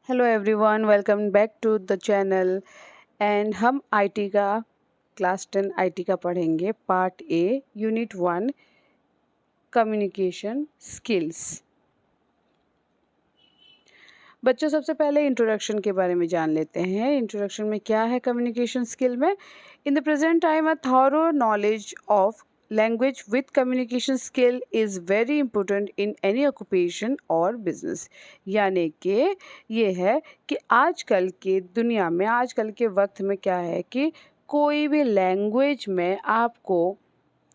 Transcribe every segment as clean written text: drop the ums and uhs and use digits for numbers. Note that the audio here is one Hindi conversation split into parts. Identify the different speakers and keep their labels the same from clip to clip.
Speaker 1: Hello everyone, welcome back to the channel. And हम आईटी का क्लास 10 आईटी का पढ़ेंगे। Part A, unit 1, communication skills. बच्चों, सबसे पहले इंट्रोडक्शन के बारे में जान लेते हैं। इंट्रोडक्शन में क्या है कम्युनिकेशन स्किल में? In the present time a thorough knowledge of language with communication skill is very important in any occupation और बिजनेस। यानी कि ये है कि आजकल के दुनिया में, आजकल के वक्त में क्या है कि कोई भी लैंग्वेज में आपको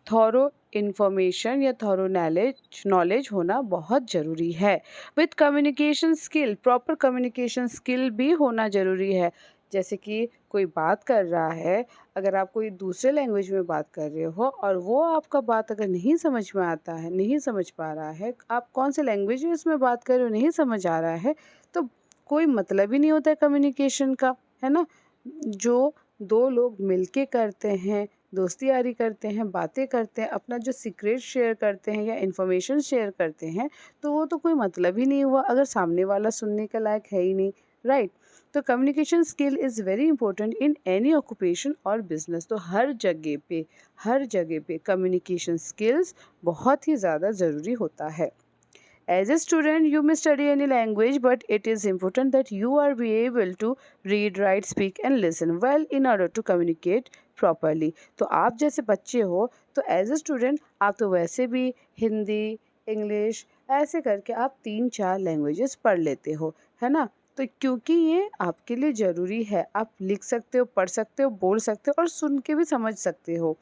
Speaker 1: थॉरो इन्फॉर्मेशन या थॉरो नॉलेज होना बहुत ज़रूरी है। With communication skill, proper communication skill भी होना ज़रूरी है। जैसे कि कोई बात कर रहा है, अगर आप कोई दूसरे लैंग्वेज में बात कर रहे हो और वो आपका बात अगर नहीं समझ में आता है, नहीं समझ पा रहा है, आप कौन से लैंग्वेज में इसमें बात कर रहे हो नहीं समझ आ रहा है, तो कोई मतलब ही नहीं होता है कम्युनिकेशन का, है ना। जो दो लोग मिलके करते हैं, दोस्ती यारी करते हैं, बातें करते हैं, अपना जो सीक्रेट शेयर करते हैं या इन्फॉर्मेशन शेयर करते हैं, तो वो तो कोई मतलब ही नहीं हुआ अगर सामने वाला सुनने के लायक है ही नहीं, राइट। तो communication skill is very important in any occupation और बिजनेस। तो हर जगह पे कम्युनिकेशन स्किल्स बहुत ही ज़्यादा ज़रूरी होता है। As a student, you may study any language, but it is important that you are be able to read, write, speak and listen well in order to communicate properly. तो आप जैसे बच्चे हो तो एज ए स्टूडेंट आप तो वैसे भी हिंदी, इंग्लिश ऐसे करके आप 3-4 लैंग्वेजेस पढ़ लेते हो, है ना। तो क्योंकि ये आपके लिए ज़रूरी है, आप लिख सकते हो, पढ़ सकते हो, बोल सकते हो और सुन के भी समझ सकते हो।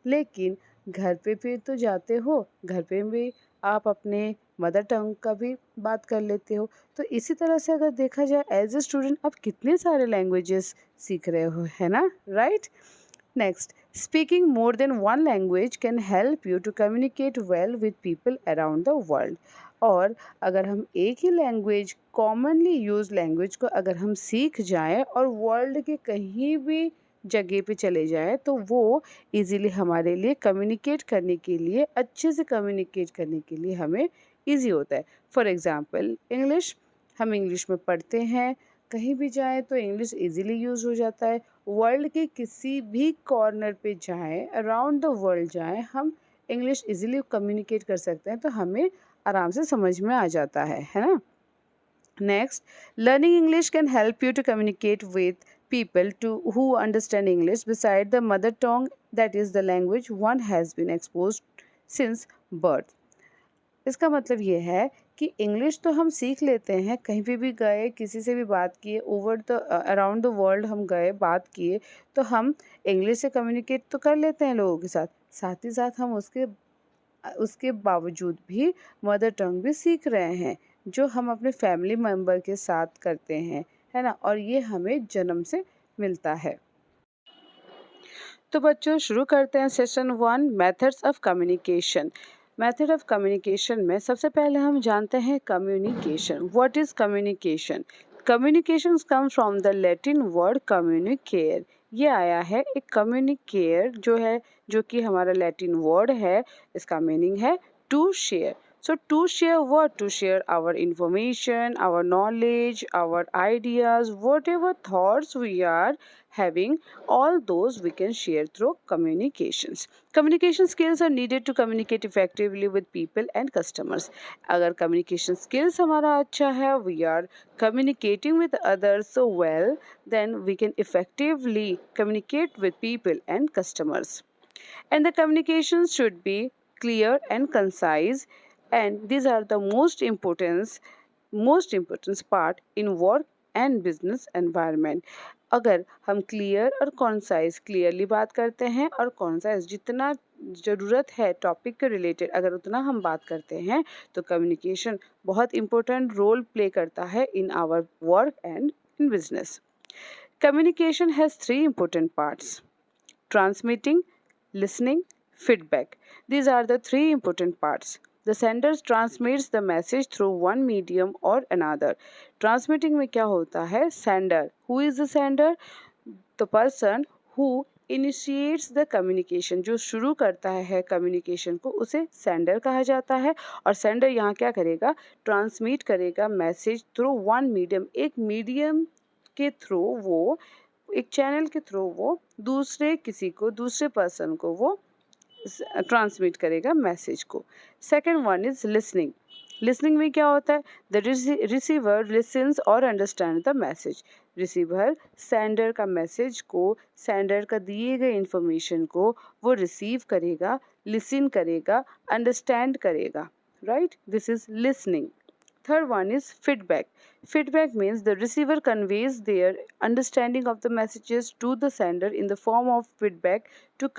Speaker 1: लेकिन घर पे फिर तो जाते हो, घर पे भी आप अपने मदर टंग का भी बात कर लेते हो। तो इसी तरह से अगर देखा जाए एज ए स्टूडेंट आप कितने सारे लैंग्वेजेस सीख रहे हो, है ना, right. Next, speaking more than one language can help you to communicate well with people around the world. और अगर हम एक ही लैंग्वेज, कॉमनली यूज लैंग्वेज को अगर हम सीख जाएं और वर्ल्ड के कहीं भी जगह पे चले जाएं तो वो इजीली हमारे लिए कम्युनिकेट करने के लिए, अच्छे से कम्युनिकेट करने के लिए हमें ईज़ी होता है। फॉर एग्ज़ाम्पल इंग्लिश, हम इंग्लिश में पढ़ते हैं, कहीं भी जाएँ तो इंग्लिश ईज़िली यूज़ हो जाता है। वर्ल्ड के किसी भी कॉर्नर पे जाएँ, अराउंड द वर्ल्ड जाएँ, हम इंग्लिश ईज़िली कम्युनिकेट कर सकते हैं, तो हमें आराम से समझ में आ जाता है ना? Next, learning English can help you to communicate with people who understand English beside the mother tongue, that is the language one has been exposed since birth. इसका मतलब ये है कि इंग्लिश तो हम सीख लेते हैं, कहीं पे भी गए, किसी से भी बात किए, over the around the world हम गए, बात किए, तो हम इंग्लिश से कम्युनिकेट तो कर लेते हैं लोगों के साथ। साथ ही साथ हम उसके बावजूद भी मदर टंग भी सीख रहे हैं, जो हम अपने फैमिली मेम्बर के साथ करते हैं, है ना। और ये हमें जन्म से मिलता है। तो बच्चों, शुरू करते हैं session 1, methods of communication. Method of communication में सबसे पहले हम जानते हैं communication. What is communication? Communication come from the Latin word communicare. ये आया है, एक कम्युनिकेयर जो है, जो कि हमारा लैटिन वर्ड है, इसका मीनिंग है to share. So to share what? To share our information, our knowledge, our ideas, whatever thoughts we are having, all those we can share through communications. Communication skills are needed to communicate effectively with people and customers. अगर communication skills हमारा अच्छा है, we are communicating with others so well, then we can effectively communicate with people and customers. And the communications should be clear and concise, and these are the most important part in work and business environment. अगर हम क्लियर और कॉन्साइज, क्लियरली बात करते हैं और कॉन्साइज, जितना ज़रूरत है टॉपिक के रिलेटेड अगर उतना हम बात करते हैं, तो कम्युनिकेशन बहुत इम्पोर्टेंट रोल प्ले करता है in our work and in business. Communication has three important parts: transmitting, listening, feedback. These are the three important parts. The sender transmits the message through one medium or another. Transmitting में क्या होता है? Sender. Who is the sender? The person who initiates the communication, जो शुरू करता है कम्युनिकेशन को, उसे सेंडर कहा जाता है। और सेंडर यहाँ क्या करेगा, ट्रांसमिट करेगा मैसेज थ्रू वन मीडियम, एक मीडियम के थ्रू वो, एक चैनल के थ्रू वो दूसरे किसी को, दूसरे पर्सन को वो ट्रांसमिट करेगा मैसेज को। Second one is listening. Listening में क्या होता है, द रिसीवर लिसन्स और understand the message. Receiver sender का मैसेज को, सेंडर का दिए गए इंफॉर्मेशन को वो रिसीव करेगा, लिसन करेगा, अंडरस्टैंड करेगा, right, this is listening. Third one is feedback. Feedback means the receiver conveys their understanding of the messages to the sender in the form of feedback to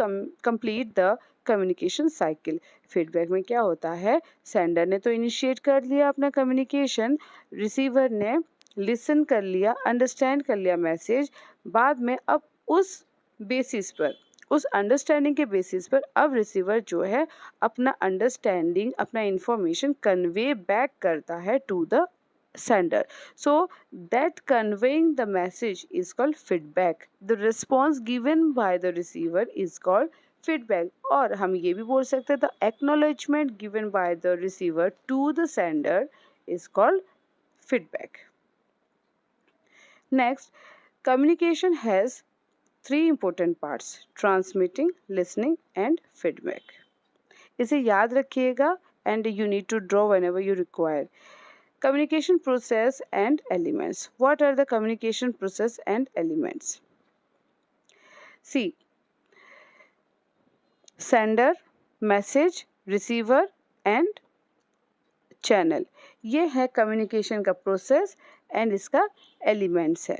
Speaker 1: complete the communication cycle. Feedback में क्या होता है, सेंडर ने तो इनिशिएट कर लिया अपना कम्युनिकेशन, रिसीवर ने लिसन कर लिया, अंडरस्टैंड कर लिया मैसेज, बाद में अब उस बेसिस पर, उस अंडरस्टैंडिंग के बेसिस पर अब रिसीवर जो है अपना अंडरस्टैंडिंग, अपना इंफॉर्मेशन कन्वे बैक करता है to the sender. So that conveying the message is called feedback. The response given by the receiver is called feedback. और हम ये भी बोल सकते हैं the acknowledgement given by the receiver to the sender is called feedback. Next, communication has three important parts: transmitting, listening and feedback. इसे याद रखिएगा and you need to draw whenever you require. Communication process and elements. What are the communication process and elements? See, sender, message, receiver and channel. ये है communication का process and इसका elements है.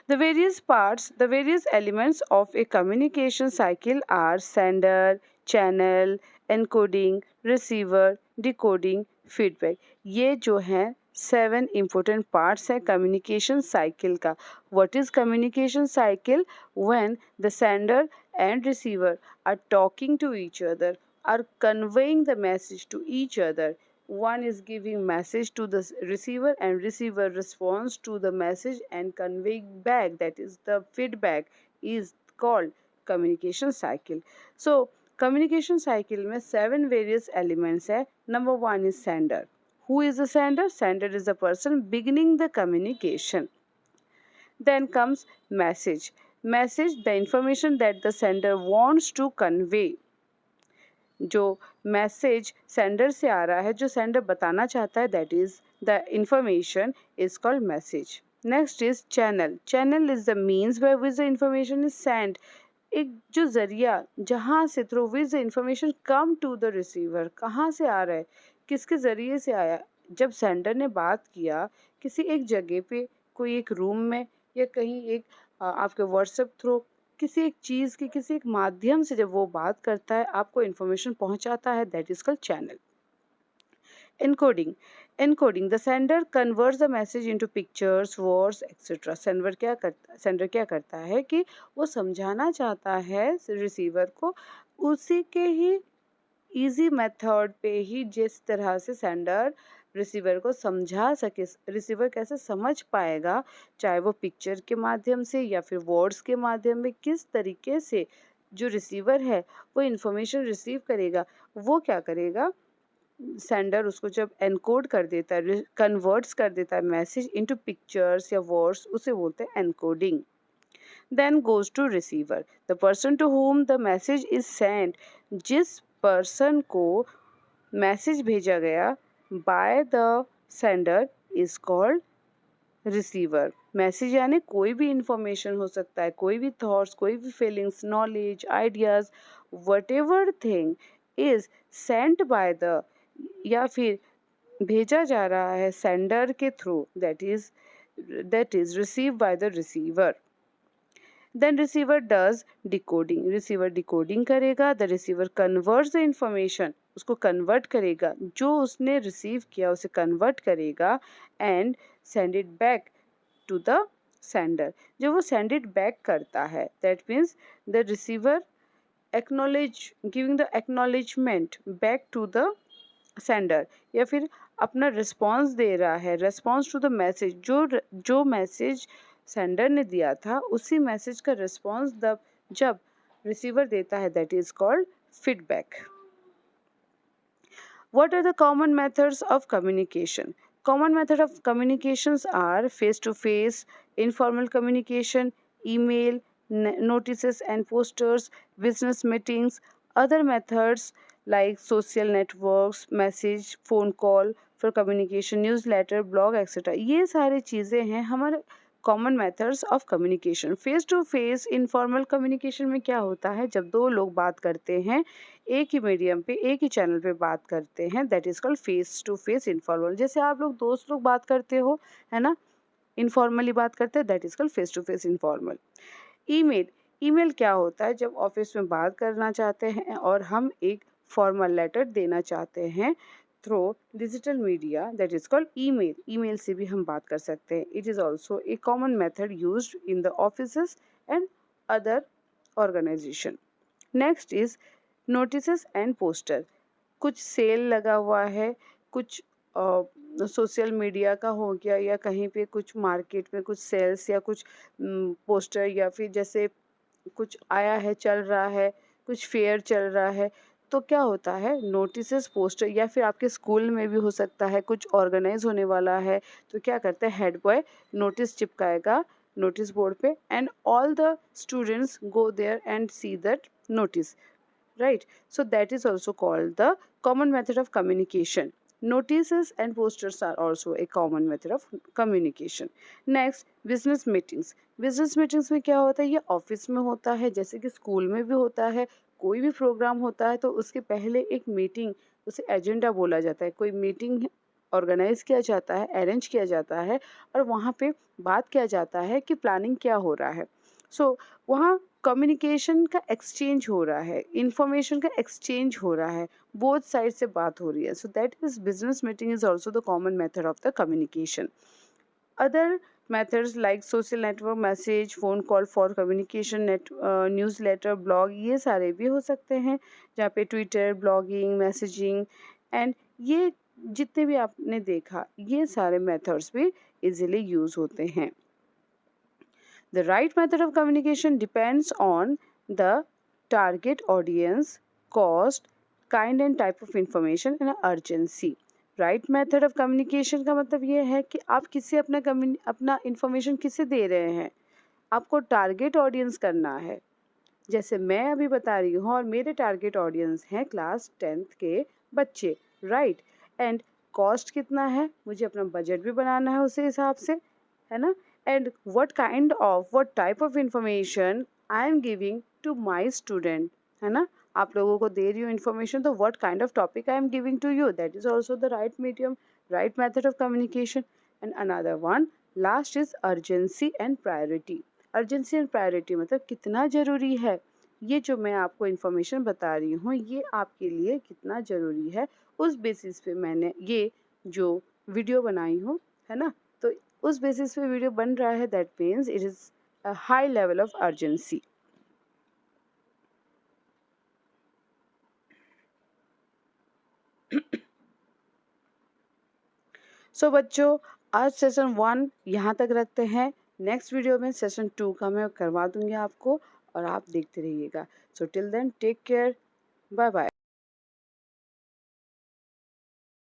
Speaker 1: The various parts, the various elements of a communication cycle are sender, channel, encoding, receiver, decoding, feedback. ये जो हैं 7 important parts है communication cycle का. What is communication cycle? When the sender and receiver are talking to each other, are conveying the message to each other. One is giving message to the receiver and receiver responds to the message and conveying back, that is the feedback, is called communication cycle. So communication cycle में 7 various elements है. Number 1 is sender. Who is the sender? Sender is the person beginning the communication. Then comes message. Message, the information that the sender wants to convey. जो मैसेज सेंडर से आ रहा है, जो सेंडर बताना चाहता है, that is the information is called message. Next is channel. Channel is the means by which the information is send. एक जो जरिया जहाँ से through which the information come to the receiver, कहाँ से आ रहा है, किसके ज़रिए से आया. जब सेंडर ने बात किया किसी एक जगह पे, कोई एक रूम में या कहीं एक आपके व्हाट्सएप थ्रू, किसी एक चीज़ की किसी एक माध्यम से जब वो बात करता है, आपको इन्फॉर्मेशन पहुंचाता है, that is called channel. Encoding. Encoding, the sender converts the message into pictures, words etcetera. Sender क्या करता है कि वो समझाना चाहता है रिसीवर को, उसी के ही इजी मेथड पे ही, जिस तरह से सेंडर रिसीवर को समझा सके, रिसीवर कैसे समझ पाएगा, चाहे वो पिक्चर के माध्यम से या फिर वर्ड्स के माध्यम में, किस तरीके से जो रिसीवर है वो इंफॉर्मेशन रिसीव करेगा, वो क्या करेगा, सेंडर उसको जब एनकोड कर देता है, कन्वर्ट्स कर देता है मैसेज इनटू पिक्चर्स या वर्ड्स, उसे बोलते हैं encoding. Then goes to receiver, the person to whom the message is sent. जिस पर्सन को मैसेज भेजा गया by the sender is called receiver. Message यानी कोई भी इंफॉर्मेशन हो सकता है, कोई भी थॉट्स, कोई भी feelings, knowledge, ideas, what ever thing is sent by the, या फिर भेजा जा रहा है सेंडर के through, that is receive by the receiver. Then receiver does decoding. Receiver decoding करेगा. The receiver converts the information. उसको convert करेगा, जो उसने receive किया उसे convert करेगा and send it back to the sender. जब वो send it back करता है, that means the receiver giving the acknowledgement back to the sender, या फिर अपना रिस्पॉन्स दे रहा है, रिस्पॉन्स टू द मैसेज, जो मैसेज सेंडर ने दिया था उसी मैसेज का रिस्पॉन्स जब रिसीवर देता है, that is called feedback. What are the common methods of communication? Common method of communications are face-to-face, informal communication, email, notices and posters, business meetings. Other methods like social networks, message, phone call for communication, newsletter, blog, etc. ये सारी चीज़ें हैं हमारे common methods of communication. Face to face informal communication में क्या होता है, जब दो लोग बात करते हैं एक ही मीडियम पे, एक ही चैनल पे बात करते हैं, that is called face to face informal. जैसे आप लोग दोस्त लोग बात करते हो, है ना, इनफॉर्मली बात करते हैं, that is called face to face informal. Email, email क्या होता है, जब ऑफिस में बात करना चाहते हैं और हम एक फॉर्मल लेटर देना चाहते हैं through digital media, that is called email. Email से भी हम बात कर सकते हैं. It is also a common method used in the offices and other organisation. Next is notices and poster. कुछ सेल लगा हुआ है, कुछ सोशल मीडिया का हो गया, या कहीं पे कुछ मार्केट में कुछ सेल्स या कुछ पोस्टर, या फिर जैसे कुछ आया है, चल रहा है, कुछ फेयर चल रहा है, तो क्या होता है, नोटिसेस, पोस्टर, या फिर आपके स्कूल में भी हो सकता है कुछ ऑर्गेनाइज होने वाला है, तो क्या करते हैं, हेड बॉय नोटिस चिपकाएगा नोटिस बोर्ड पे, and all the students go there and see that notice, right? So that is also called the common method of communication. Notices and posters are also a common method of communication. Next, business meetings. business meetings में क्या होता है, ये ऑफिस में होता है, जैसे कि स्कूल में भी होता है. कोई भी प्रोग्राम होता है तो उसके पहले एक मीटिंग, उसे एजेंडा बोला जाता है. कोई मीटिंग ऑर्गेनाइज किया जाता है, अरेंज किया जाता है, और वहाँ पे बात किया जाता है कि प्लानिंग क्या हो रहा है. सो वहाँ कम्युनिकेशन का एक्सचेंज हो रहा है, इंफॉर्मेशन का एक्सचेंज हो रहा है, बोथ साइड से बात हो रही है. So that is business meeting is also the common method of the communication. Other methods like social network, message, phone call for communication, newsletter, blog, ये सारे भी हो सकते हैं, जहाँ पे ट्विटर, ब्लॉगिंग, मैसेजिंग, एंड ये जितने भी आपने देखा, ये सारे मेथड्स भी इजीली यूज़ होते हैं. The right method of communication depends on the target audience, cost, kind and type of information and urgency. Right method of communication का मतलब ये है कि आप किसे अपना इंफॉर्मेशन किसे दे रहे हैं, आपको टारगेट ऑडियंस करना है. जैसे मैं अभी बता रही हूँ और मेरे टारगेट ऑडियंस हैं क्लास 10th के बच्चे, राइट. एंड कॉस्ट कितना है, मुझे अपना बजट भी बनाना है उसी हिसाब से, है ना. And what type of information I am giving to my student, है ना. आप लोगों को दे रही हूँ इन्फॉर्मेशन, तो what kind of topic I am giving to you, that is also the right medium, right method of communication. And another one, last is urgency and priority. Urgency and priority मतलब कितना ज़रूरी है, ये जो मैं आपको इन्फॉर्मेशन बता रही हूँ ये आपके लिए कितना ज़रूरी है, उस बेसिस पे मैंने ये जो वीडियो बनाई हूँ, है ना. तो उस बेसिस पे वीडियो बन रहा है, that means it is a high level of urgency. So बच्चों, आज सेशन 1 यहाँ तक रखते हैं. नेक्स्ट वीडियो में सेशन 2 का मैं करवा दूँगी आपको, और आप देखते रहिएगा. So till then take care, bye bye.